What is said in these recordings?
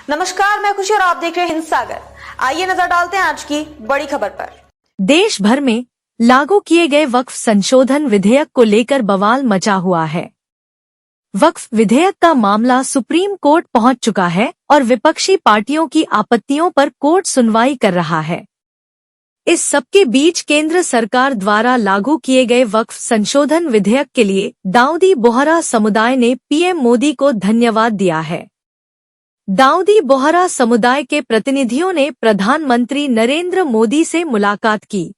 नमस्कार, मैं खुशी और आप देख रहे हैं हिंद सागर। आइए नजर डालते हैं आज की बड़ी खबर पर। देश भर में लागू किए गए वक्फ संशोधन विधेयक को लेकर बवाल मचा हुआ है। वक्फ विधेयक का मामला सुप्रीम कोर्ट पहुंच चुका है और विपक्षी पार्टियों की आपत्तियों पर कोर्ट सुनवाई कर रहा है। इस सबके बीच केंद्र सरकार द्वारा लागू किए गए वक्फ संशोधन विधेयक के लिए दाऊदी बोहरा समुदाय ने पीएम मोदी को धन्यवाद दिया है। दाऊदी बोहरा समुदाय के प्रतिनिधियों ने प्रधानमंत्री नरेंद्र मोदी से मुलाकात की।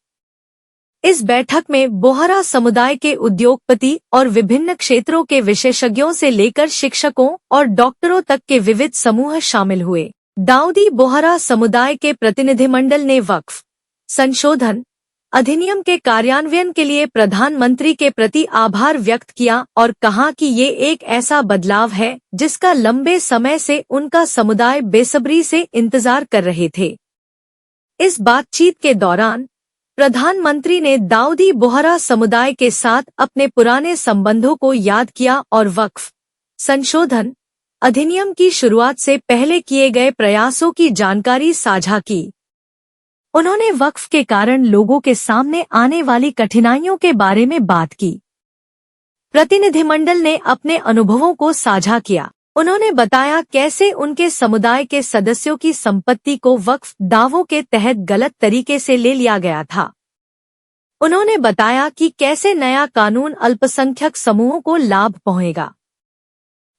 इस बैठक में बोहरा समुदाय के उद्योगपति और विभिन्न क्षेत्रों के विशेषज्ञों से लेकर शिक्षकों और डॉक्टरों तक के विविध समूह शामिल हुए। दाऊदी बोहरा समुदाय के प्रतिनिधिमंडल ने वक्फ संशोधन अधिनियम के कार्यान्वयन के लिए प्रधानमंत्री के प्रति आभार व्यक्त किया और कहा कि ये एक ऐसा बदलाव है जिसका लंबे समय से उनका समुदाय बेसब्री से इंतजार कर रहे थे। इस बातचीत के दौरान प्रधानमंत्री ने दाऊदी बोहरा समुदाय के साथ अपने पुराने संबंधों को याद किया और वक्फ संशोधन अधिनियम की शुरुआत से पहले किए गए प्रयासों की जानकारी साझा की। उन्होंने वक्फ के कारण लोगों के सामने आने वाली कठिनाइयों के बारे में बात की। प्रतिनिधिमंडल ने अपने अनुभवों को साझा किया। उन्होंने बताया कैसे उनके समुदाय के सदस्यों की संपत्ति को वक्फ दावों के तहत गलत तरीके से ले लिया गया था। उन्होंने बताया कि कैसे नया कानून अल्पसंख्यक समूहों को लाभ पहुंचेगा।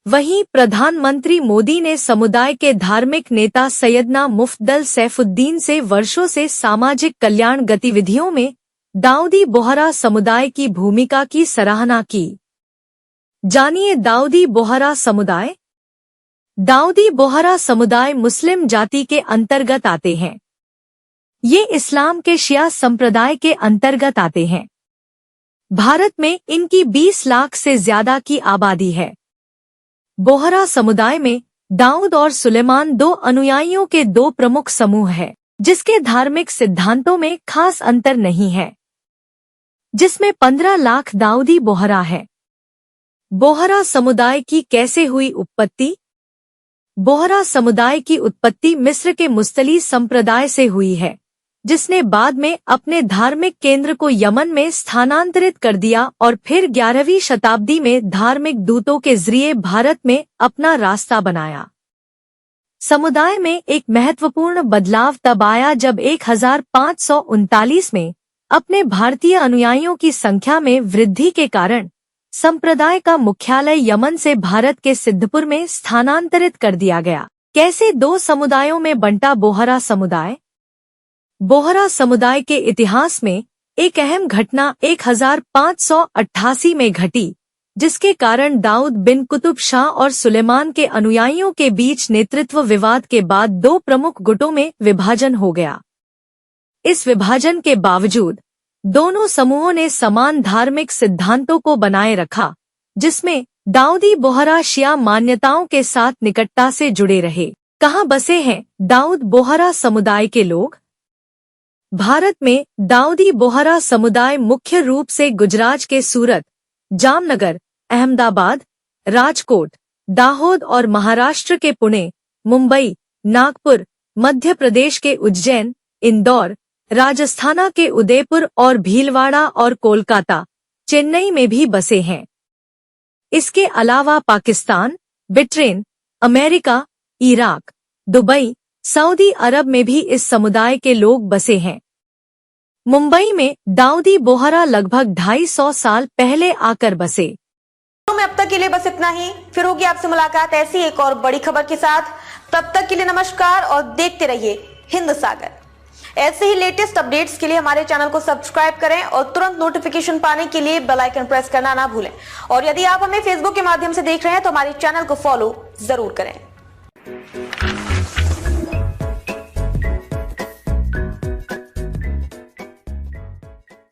वहीं प्रधानमंत्री मोदी ने समुदाय के धार्मिक नेता सैयदना मुफ्दल सैफुद्दीन से वर्षों से सामाजिक कल्याण गतिविधियों में दाऊदी बोहरा समुदाय की भूमिका की सराहना की। जानिए दाऊदी बोहरा समुदाय। दाऊदी बोहरा समुदाय मुस्लिम जाति के अंतर्गत आते हैं। ये इस्लाम के शिया संप्रदाय के अंतर्गत आते हैं। भारत में इनकी 20 लाख से ज्यादा की आबादी है। बोहरा समुदाय में दाऊद और सुलेमान दो अनुयायियों के दो प्रमुख समूह हैं, जिसके धार्मिक सिद्धांतों में खास अंतर नहीं है, जिसमें 15 लाख दाऊदी बोहरा है। बोहरा समुदाय की कैसे हुई उत्पत्ति? बोहरा समुदाय की उत्पत्ति मिस्र के मुस्तली संप्रदाय से हुई है, जिसने बाद में अपने धार्मिक केंद्र को यमन में स्थानांतरित कर दिया और फिर 11वीं शताब्दी में धार्मिक दूतों के जरिए भारत में अपना रास्ता बनाया। समुदाय में एक महत्वपूर्ण बदलाव तब आया जब 1539 में अपने भारतीय अनुयायियों की संख्या में वृद्धि के कारण संप्रदाय का मुख्यालय यमन से भारत के सिद्धपुर में स्थानांतरित कर दिया गया। कैसे दो समुदायों में बंटा बोहरा समुदाय? बोहरा समुदाय के इतिहास में एक अहम घटना 1588 में घटी, जिसके कारण दाऊद बिन कुतुब शाह और सुलेमान के अनुयायियों के बीच नेतृत्व विवाद के बाद दो प्रमुख गुटों में विभाजन हो गया। इस विभाजन के बावजूद दोनों समूहों ने समान धार्मिक सिद्धांतों को बनाए रखा, जिसमें दाऊदी बोहरा शिया मान्यताओं के साथ निकटता से जुड़े रहे। कहाँ बसे हैं दाऊद बोहरा समुदाय के लोग? भारत में दाऊदी बोहरा समुदाय मुख्य रूप से गुजरात के सूरत, जामनगर, अहमदाबाद, राजकोट, दाहोद और महाराष्ट्र के पुणे, मुंबई, नागपुर, मध्य प्रदेश के उज्जैन, इंदौर, राजस्थान के उदयपुर और भीलवाड़ा और कोलकाता, चेन्नई में भी बसे हैं। इसके अलावा Pakistan, Britain, America, Iraq, Dubai, Saudi Arab में भी इस समुदाय के लोग बसे हैं। मुंबई में दाऊदी बोहरा लगभग 250 साल पहले आकर बसे। तो मैं अब तक के लिए बस इतना ही। फिर होगी आपसे मुलाकात ऐसी एक और बड़ी खबर के साथ। तब तक के लिए नमस्कार और देखते रहिए हिंद सागर। ऐसे ही लेटेस्ट अपडेट्स के लिए हमारे चैनल को सब्सक्राइब करें और तुरंत नोटिफिकेशन पाने के लिए बेल आइकन प्रेस करना ना भूलें। और यदि आप हमें फेसबुक के माध्यम से देख रहे हैं तो हमारे चैनल को फॉलो जरूर करें।